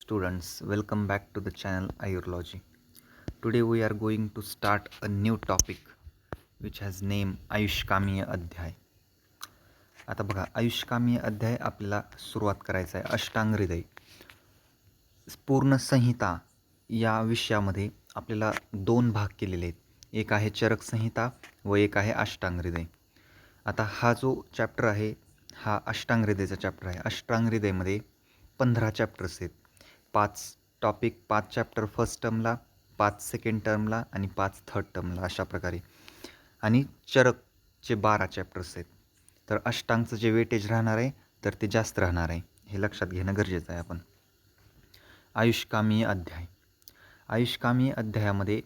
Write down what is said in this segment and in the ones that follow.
students, welcome back to the channel Ayurology. Today we are going to start a new topic which has name आयुष्कामीय अध्याय. आता बघा, आयुष्कामीय अध्याय आपल्याला सुरुवात करायचा आहे. अष्टांग हृदय पूर्ण संहिता या विषयामध्ये आपल्याला दोन भाग केलेले आहेत. एक आहे चरक संहिता व एक आहे अष्टांग हृदय. आता हा जो चॅप्टर आहे हा अष्टांग हृदयचा चॅप्टर आहे. अष्टांग हृदयमध्ये 15 चॅप्टर्स आहेत. 5 टॉपिक, 5 चॅप्टर फर्स्ट टर्मला, 5 सेकंड टर्मला आणि 5 थर्ड टर्मला, अशा प्रकारे. आणि चरकचे 12 चॅप्टर्स आहेत. तर अष्टांगचं जे वेटेज राहणार आहे तर ते जास्त राहणार आहे, हे लक्षात घेणं गरजेचं आहे. आपण आयुष्कामीय अध्याय. आयुष्कामीय अध्यायामध्ये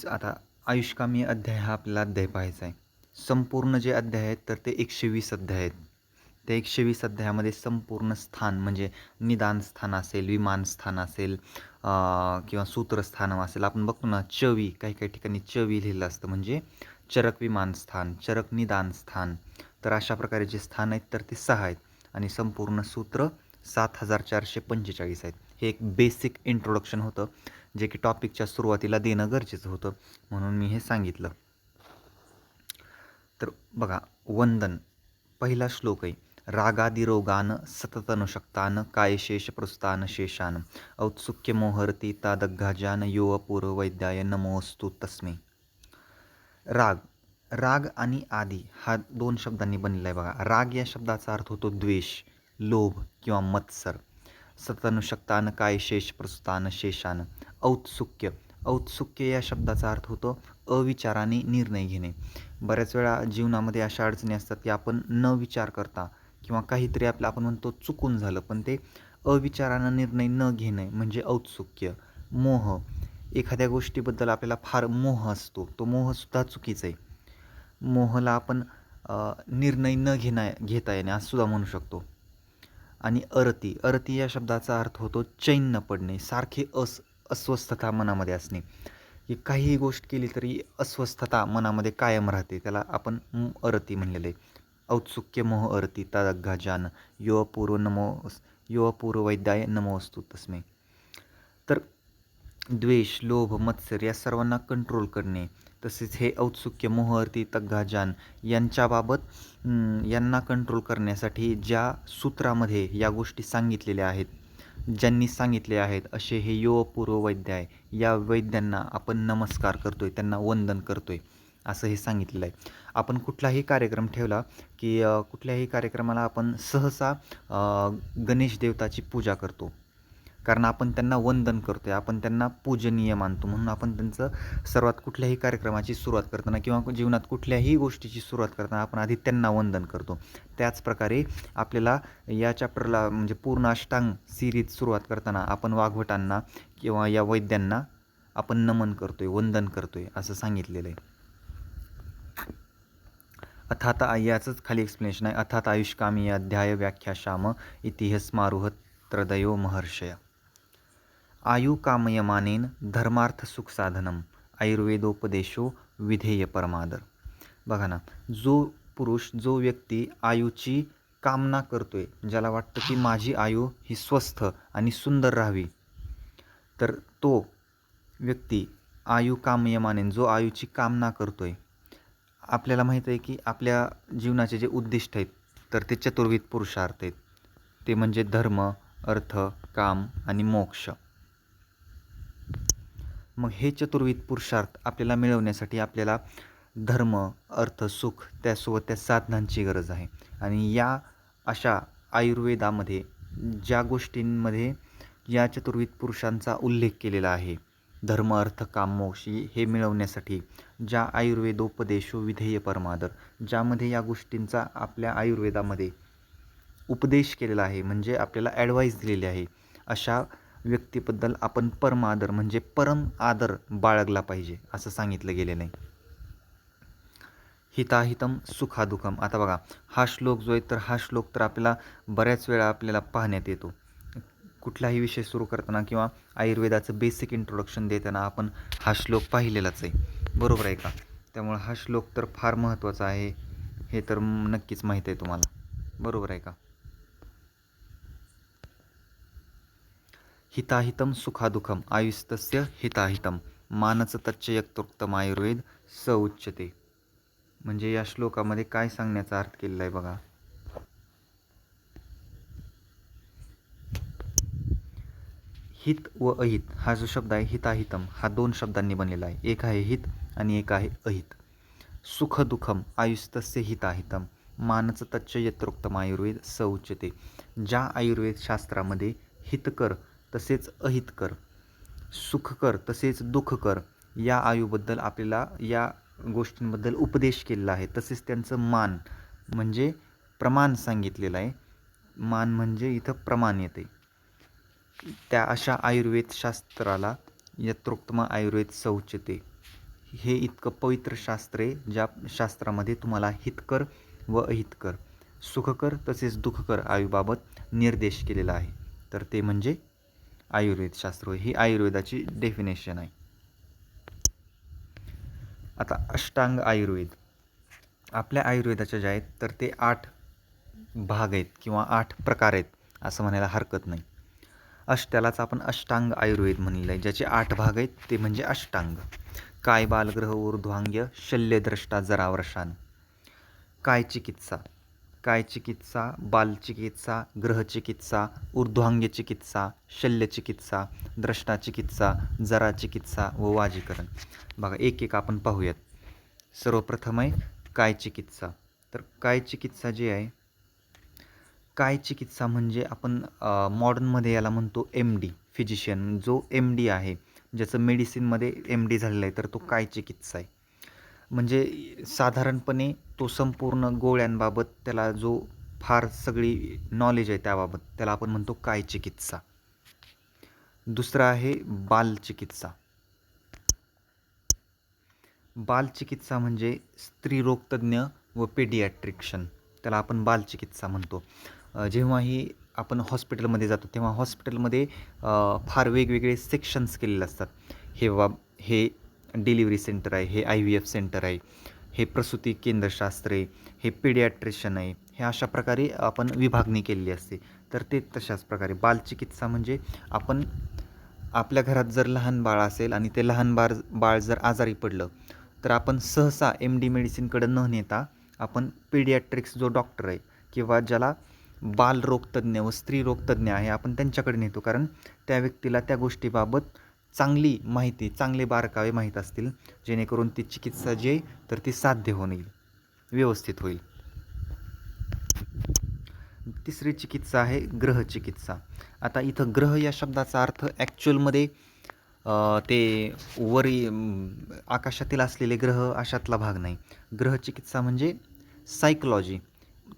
आता आयुष्कामीय अध्याय हा आपल्याला अध्याय पाहायचा आहे. संपूर्ण जे अध्याय आहेत तर ते 120 अध्याय आहेत. त्या 120 अध्यायामध्ये संपूर्ण स्थान म्हणजे निदान स्थान असेल, विमान स्थान असेल किंवा सूत्रस्थान असेल. आपण बघतो ना, चवी, काही काही ठिकाणी चवी लिहिलं असतं म्हणजे चरक विमान स्थान, चरक निदान स्थान. तर अशा प्रकारे जे स्थान आहेत तर ते 6 आहेत आणि संपूर्ण सूत्र 7445 आहेत. हे एक बेसिक इंट्रोडक्शन होतं जे की टॉपिकच्या सुरुवातीला देणं गरजेचं होतं, म्हणून मी हे सांगितलं. तर बघा, वंदन. पहिला श्लोक आहे. रागादिरोगान सततनुशक्तान कायशेष प्रस्थान शेषान औत्सुक्य मोहरती तादग्घाजान यो अपूर्व वैद्याय नमोस्तु तस्मै. राग आणि आदी हा 2 शब्दांनी बनलेला आहे. बघा, राग या शब्दाचा अर्थ होतो द्वेष, लोभ किंवा मत्सर. सततनुशक्तान कायशेष प्रस्थान शेषान. औत्सुक्य या शब्दाचा अर्थ होतो अविचाराने निर्णय घेणे. बऱ्याच वेळा जीवनामध्ये अशा अडचणी असतात की आपण न विचार करता किंवा काहीतरी आपण म्हणतो चुकून झालं, पण ते अविचारानं निर्णय न घेणे म्हणजे औत्सुक्य. मोह, एखाद्या गोष्टीबद्दल आपल्याला फार मोह असतो, तो मोहसुद्धा चुकीचा आहे. मोहाला आपण निर्णय न घेता येणे असं सुद्धा म्हणू शकतो. आणि अरती या शब्दाचा अर्थ होतो चैन न पडणे, सारखे अस्वस्थता मनामध्ये असणे. की काहीही गोष्ट केली तरी अस्वस्थता मनामध्ये कायम राहते, त्याला आपण अरती म्हणलेलं आहे. औत्सुक्य मोह अरती तादग्घाजान यो अपूर्व वैद्याय नमोस्तु तस्मै. तर द्वेष, लोभ, मत्सर या सर्वांना कंट्रोल करणे. तसेच हे औत्सुक्य, मोहअर्ती, तग्घाजान यांना कंट्रोल करण्यासाठी ज्या सूत्रामध्ये या गोष्टी सांगितलेल्या आहेत, ज्यांनी सांगितले आहेत, असे हे यो अपूर्व वैद्य आहे. या वैद्यांना आपण नमस्कार करतोय, त्यांना वंदन करतोय, असं हे सांगितलेलं आहे. आपण कुठलाही कार्यक्रम ठेवला की कुठल्याही कार्यक्रमाला आपण सहसा गणेश देवताची पूजा करतो, कारण आपण त्यांना वंदन करतोय, आपण त्यांना पूजनीय मानतो. म्हणून आपण त्यांचं सर्वात कुठल्याही कार्यक्रमाची सुरुवात करताना किंवा जीवनात कुठल्याही गोष्टीची सुरुवात करताना आपण आधी त्यांना वंदन करतो. त्याचप्रकारे आपल्याला या चॅप्टरला म्हणजे पूर्ण अष्टांग सिरीज सुरुवात करताना आपण वाघवटांना किंवा या वैद्यांना आपण नमन करतोय, वंदन करतोय, असं सांगितलेलं आहे. अर्थात याचंच खाली एक्सप्लेनेशन आहे. अर्थात आयुष्कामीय अध्याय व्याख्या श्याम इतिहास मारुह त्रदयो महर्षया. आयुकामयमानेन धर्मार्थ सुख साधनम आयुर्वेदोपदेशो विधेय परमादर. बघा ना, जो व्यक्ती आयुची कामना करतोय, ज्याला वाटतं की माझी आयु ही स्वस्थ आणि सुंदर राहावी, तर तो व्यक्ती आयुकामयमानेन, जो आयुची कामना करतोय. आपल्याला माहीत आहे की आपल्या जीवनाचे जे उद्दिष्ट आहेत तर ते चतुर्विध पुरुषार्थ आहेत. ते म्हणजे धर्म, अर्थ, काम आणि मोक्ष. मग हे चतुर्विध पुरुषार्थ आपल्याला मिळवण्यासाठी आपल्याला धर्म, अर्थ, सुख, त्यासोबत त्या साधनांची गरज आहे. आणि या अशा आयुर्वेदामध्ये ज्या गोष्टींमध्ये या चतुर्विध पुरुषांचा उल्लेख केलेला आहे, धर्म, अर्थ, काम, मोक्ष, हे मिळवण्यासाठी ज्या आयुर्वेदोपदेशो विधेय परमादर, ज्यामध्ये या गोष्टींचा आपल्या आयुर्वेदामध्ये उपदेश केलेला आहे, म्हणजे आपल्याला ॲडवाईस दिलेली आहे, अशा व्यक्तीबद्दल आपण परमादर म्हणजे परम आदर बाळगला पाहिजे, असं सांगितलं गेलेलं आहे. हिताहितम सुखादुखम. आता बघा, हा श्लोक जो आहे तर हा श्लोक तर आपल्याला बऱ्याच वेळा आपल्याला पाहण्यात येतो. कुठलाही विषय सुरू करताना किंवा आयुर्वेदाचं बेसिक इंट्रोडक्शन देताना आपण हा श्लोक पाहिलेलाच आहे, बरोबर आहे का? त्यामुळे हा श्लोक तर फार महत्त्वाचा आहे, हे तर नक्कीच माहीत आहे तुम्हाला, बरोबर आहे का? हिताहितं सुखादुःखम आयुस्तस्य हिताहितं मानच तच्च यत्रोक्तम आयुर्वेद स उच्यते. म्हणजे या श्लोकामध्ये काय सांगण्याचा अर्थ केलेला आहे बघा. हित व अहित हा जो शब्द आहे हिताहितम हा 2 शब्दांनी बनलेला आहे. एक आहे हित आणि एक आहे अहित. सुखदुःखम आयुस्तस्य हिताहितम मानच तच्च यत्रोक्तम आयुर्वेद स उच्यते. ज्या आयुर्वेद शास्त्रामध्ये हितकर तसेच अहितकर, सुखकर तसेच दुःखकर या आयुबद्दल आपल्याला या गोष्टींबद्दल उपदेश केलेला आहे. तसेच त्यांचं मान म्हणजे प्रमाण सांगितलेलं आहे. मान म्हणजे इथं प्रमाण येते. त्या अशा आयुर्वेद शास्त्राला यत्रोक्तम आयुर्वेद स उच्यते. हे इतकं पवित्र शास्त्र आहे ज्या शास्त्रामध्ये तुम्हाला हितकर व अहितकर, सुखकर तसेच दुःखकर आयुबाबत निर्देश केलेला आहे. तर ते म्हणजे आयुर्वेद शास्त्र. ही आयुर्वेदाची डेफिनेशन आहे. आता अष्टांग आयुर्वेद. आपल्या आयुर्वेदाच्या ज्या आहेत तर ते 8 भाग आहेत किंवा 8 प्रकार आहेत असं म्हणायला हरकत नाही. त्यालाच आपण अष्टांग आयुर्वेद म्हणलेलं आहे. ज्याचे 8 भाग आहेत ते म्हणजे अष्टांग. काय बालग्रह ऊर्ध्वांग्य शल्यद्रष्टा जरावर्षान. काय चिकित्सा, काय चिकित्सा, बालचिकित्सा, ग्रहचिकित्सा, ऊर्ध्वांग्य चिकित्सा, शल्यचिकित्सा, द्रष्टा चिकित्सा, जरा चिकित्सा व वाजीकरण. बघा एक एक आपण पाहूयात. सर्वप्रथम आहे काय चिकित्सा. तर काय चिकित्सा जी आहे, काय चिकित्सा म्हणजे आपण मॉडर्नमध्ये याला म्हणतो MD फिजिशियन. जो MD आहे, ज्याचं मेडिसिनमध्ये MD झालेलं आहे, तर तो काय चिकित्सा आहे. म्हणजे साधारणपणे तो संपूर्ण गोळ्यांबाबत त्याला जो फार सगळी नॉलेज आहे त्याबाबत त्याला आपण म्हणतो काय चिकित्सा. दुसरा आहे बालचिकित्सा. बालचिकित्सा म्हणजे स्त्रीरोगतज्ञ व पेडियाट्रिक्शन, त्याला आपण बालचिकित्सा म्हणतो. जेव्हाही आपण हॉस्पिटलमध्ये जातो तेव्हा हॉस्पिटलमध्ये फार वेगवेगळे सेक्शन्स केलेले असतात. हे डिलिव्हरी सेंटर आहे, हे IVF सेंटर आहे, हे प्रसूती केंद्रशास्त्र आहे, हे पेडियाट्रिशियन आहे. हे अशा प्रकारे आपण विभागणी केलेली असते. तर ते तशाच प्रकारे बालचिकित्सा म्हणजे आपण आपल्या घरात जर लहान बाळ असेल आणि ते लहान बाळ जर आजारी पडलं तर आपण सहसा MD मेडिसिनकडे न नेता आपण पेडियाट्रिक्स जो डॉक्टर आहे किंवा ज्याला बालरोगतज्ञ व स्त्रीरोगतज्ञ आहे आपण त्यांच्याकडे नेतो. कारण त्या व्यक्तीला त्या गोष्टीबाबत चांगली माहिती, चांगले बारकावे माहीत असतील, जेणेकरून ती चिकित्सा जी आहे तर ती साध्य होईल, व्यवस्थित होईल. तिसरी चिकित्सा आहे ग्रहचिकित्सा. आता इथं ग्रह या शब्दाचा अर्थ ॲक्च्युअलमध्ये ते वरी आकाशातील असलेले ग्रह अशातला भाग नाही. ग्रहचिकित्सा म्हणजे सायकोलॉजी,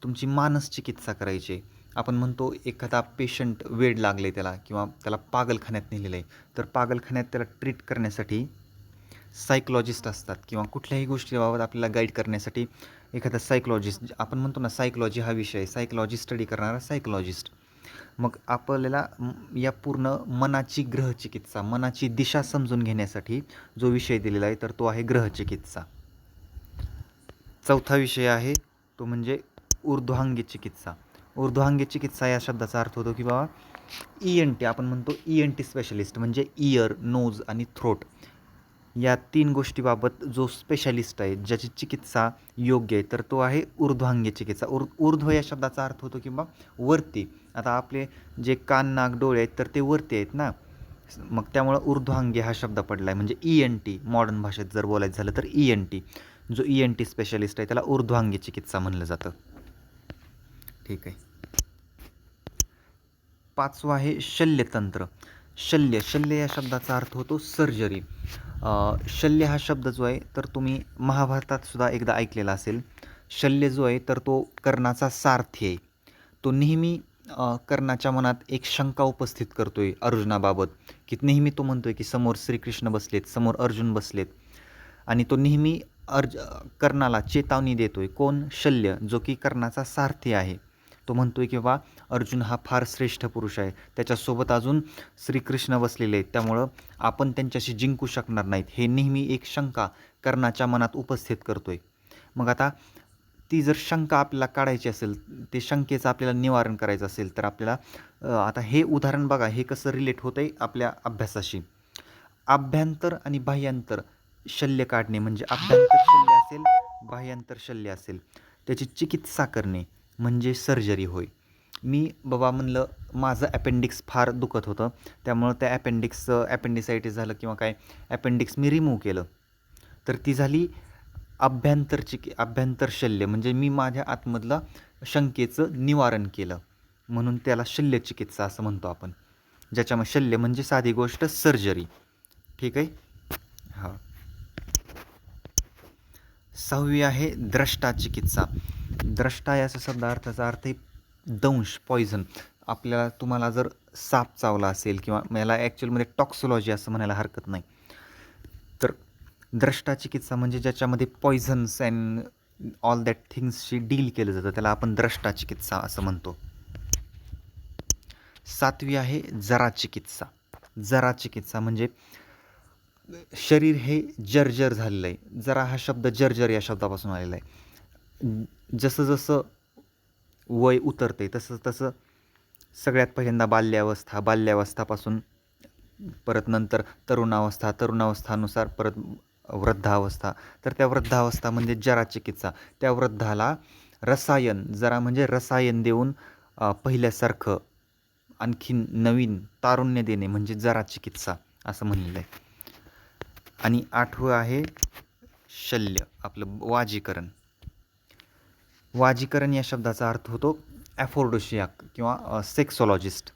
तुमची मानसचिकित्सा करायची. आपण म्हणतो एखादा पेशंट वेड लागले त्याला किंवा त्याला पागलखान्यात नेलेलं आहे, तर पागलखान्यात त्याला ट्रीट करण्यासाठी सायकोलॉजिस्ट असतात किंवा कुठल्याही गोष्टीबाबत आपल्याला गाईड करण्यासाठी एखादा सायकोलॉजिस्ट, आपण म्हणतो ना सायकोलॉजी हा विषय, सायकोलॉजी स्टडी करणारा सायकोलॉजिस्ट. मग आपल्याला या पूर्ण मनाची ग्रहचिकित्सा, मनाची दिशा समजून घेण्यासाठी जो विषय दिलेला आहे तर तो आहे ग्रहचिकित्सा. चौथा विषय आहे तो म्हणजे ऊर्ध्वांगी चिकित्सा. ऊर्ध्वांगी चिकित्सा या शब्दाचा अर्थ होतो की बाबा ENT, आपण म्हणतो ENT स्पेशलिस्ट म्हणजे इयर, नोज आणि थ्रोट या 3 गोष्टीबाबत जो स्पेशालिस्ट आहे, ज्याची चिकित्सा योग्य आहे, तर तो आहे ऊर्ध्वांगी चिकित्सा. ऊर्ध्व या शब्दाचा अर्थ होतो किंवा वरती. आता आपले जे कान, नाक, डोळे आहेत तर ते वरती आहेत ना, मग त्यामुळं ऊर्ध्वांगी हा शब्द पडला आहे. म्हणजे ENT मॉडर्न भाषेत जर बोलायचं झालं तर ENT, जो ENT स्पेशालिस्ट आहे त्याला ऊर्ध्वांगी चिकित्सा म्हणलं जातं. ठीक आहे. पाचवा आहे शल्यतंत्र. शल्य या शब्दाचा अर्थ होतो सर्जरी. शल्य हा शब्द जो आहे तर तुम्ही महाभारतात सुद्धा एकदा ऐकलेला असेल. शल्य जो आहे तर तो कर्णाचा सारथी आहे. तो नेहमी कर्णाच्या मनात एक शंका उपस्थित करतोय अर्जुनाबाबत, की नेहमी तो म्हणतोय की समोर श्रीकृष्ण बसलेत, समोर अर्जुन बसलेत, आणि तो नेहमी कर्णाला चेतावणी देतोय. कोण? शल्य, जो की कर्णाचा सारथी आहे. तो म्हणतोय की बा अर्जुन हा फार श्रेष्ठ पुरुष आहे, त्याच्यासोबत अजून श्रीकृष्ण बसलेले आहेत, त्यामुळं आपण त्यांच्याशी जिंकू शकणार नाहीत. हे नेहमी एक शंका कर्णाच्या मनात उपस्थित करतोय. मग आता ती जर शंका आपल्याला काढायची असेल, ते शंकेचं आपल्याला निवारण करायचं असेल, तर आपल्याला आता हे उदाहरण बघा, हे कसं रिलेट होतं आहे आपल्या अभ्यासाशी. आभ्यंतर आणि बाह्यांतर शल्य काढणे म्हणजे आभ्यंतर शल्य असेल, बाह्यांतर शल्य असेल, त्याची चिकित्सा करणे म्हणजे सर्जरी होय. मी बाबा म्हणलं माझं अपेंडिक्स फार दुखत होतं, त्यामुळं त्या ॲपेंडिसायटिस झालं किंवा काय अपेंडिक्स मी रिमूव्ह केलं. तर ती झाली आभ्यंतर शल्य, म्हणजे मी माझ्या आतमधलं शंकेचं निवारण केलं, म्हणून त्याला शल्यचिकित्सा असं म्हणतो आपण. ज्याच्यामध्ये शल्य म्हणजे साधी गोष्ट सर्जरी. ठीक आहे. हां. 6वी आहे द्रष्टा चिकित्सा. द्रष्टा याचा शब्दार्थाचा अर्थ आहे दंश, पॉइझन. तुम्हाला जर साप चावला असेल किंवा मला ॲक्च्युअलमध्ये टॉक्सोलॉजी असं म्हणायला हरकत नाही, तर द्रष्टा चिकित्सा म्हणजे ज्याच्यामध्ये पॉइझन्स अँड ऑल दॅट थिंग्सशी डील केलं जातं, त्याला आपण द्रष्टा चिकित्सा असं म्हणतो. 7वी आहे जरा चिकित्सा. जरा चिकित्सा म्हणजे शरीर हे जर्जर झालेलं आहे. जरा हा शब्द जर्जर या शब्दापासून आलेला आहे. जसं जसं वय उतरते तसं तसं सगळ्यात पहिल्यांदा बाल्यावस्थापासून परत नंतर तरुणावस्थानुसार परत वृद्धावस्था. तर त्या वृद्धावस्था म्हणजे जरा चिकित्सा. त्या वृद्धाला रसायन, जरा म्हणजे रसायन देऊन पहिल्यासारखं आणखीन नवीन तारुण्य देणे म्हणजे जरा चिकित्सा असं म्हणलेलं आहे. आणि 8वं आहे शल्य, आपलं वाजीकरण. वाजीकरण या शब्दाचा अर्थ होतो ॲफोर्डोशियाक किंवा सेक्सॉलॉजिस्ट.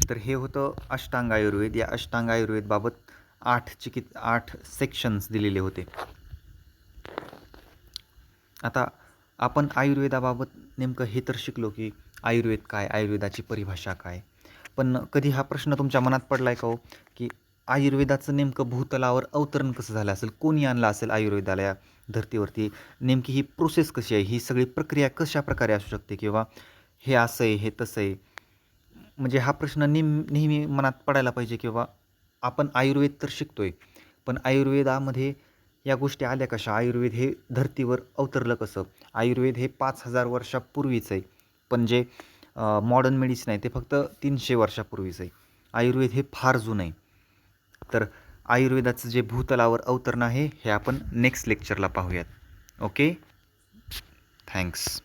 तर हे होतं अष्टांग आयुर्वेद. या अष्टांग आयुर्वेदबाबत 8 सेक्शन्स दिलेले होते. आता आपण आयुर्वेदाबाबत नेमकं हे तर शिकलो की आयुर्वेद काय, आयुर्वेदाची परिभाषा काय. पण कधी हा प्रश्न तुमच्या मनात पडला आहे का हो, की आयुर्वेदाचं नेमकं भूतलावर अवतरण कसं झालं असेल, कोणी आणलं असेल आयुर्वेदाला या धर्तीवरती, नेमकी ही प्रोसेस कशी आहे, ही सगळी प्रक्रिया कशा प्रकारे असू शकते, किंवा हे असं आहे, हे तसं आहे. म्हणजे हा प्रश्न नेहमी मनात पडायला पाहिजे, किंवा आपण आयुर्वेद तर शिकतोय, पण आयुर्वेदामध्ये या गोष्टी आल्या कशा, आयुर्वेद हे धर्तीवर अवतरलं कसं. आयुर्वेद हे 5,000 वर्षापूर्वीचं आहे, पण जे मॉडर्न मेडिसिन आहे ते फक्त 300 वर्षापूर्वीचं आहे. आयुर्वेद हे फार जुनं आहे. तर आयुर्वेदाचं जे भूतलावर अवतरण आहे हे आपण नेक्स्ट लेक्चरला पाहूयात. Okay, thanks.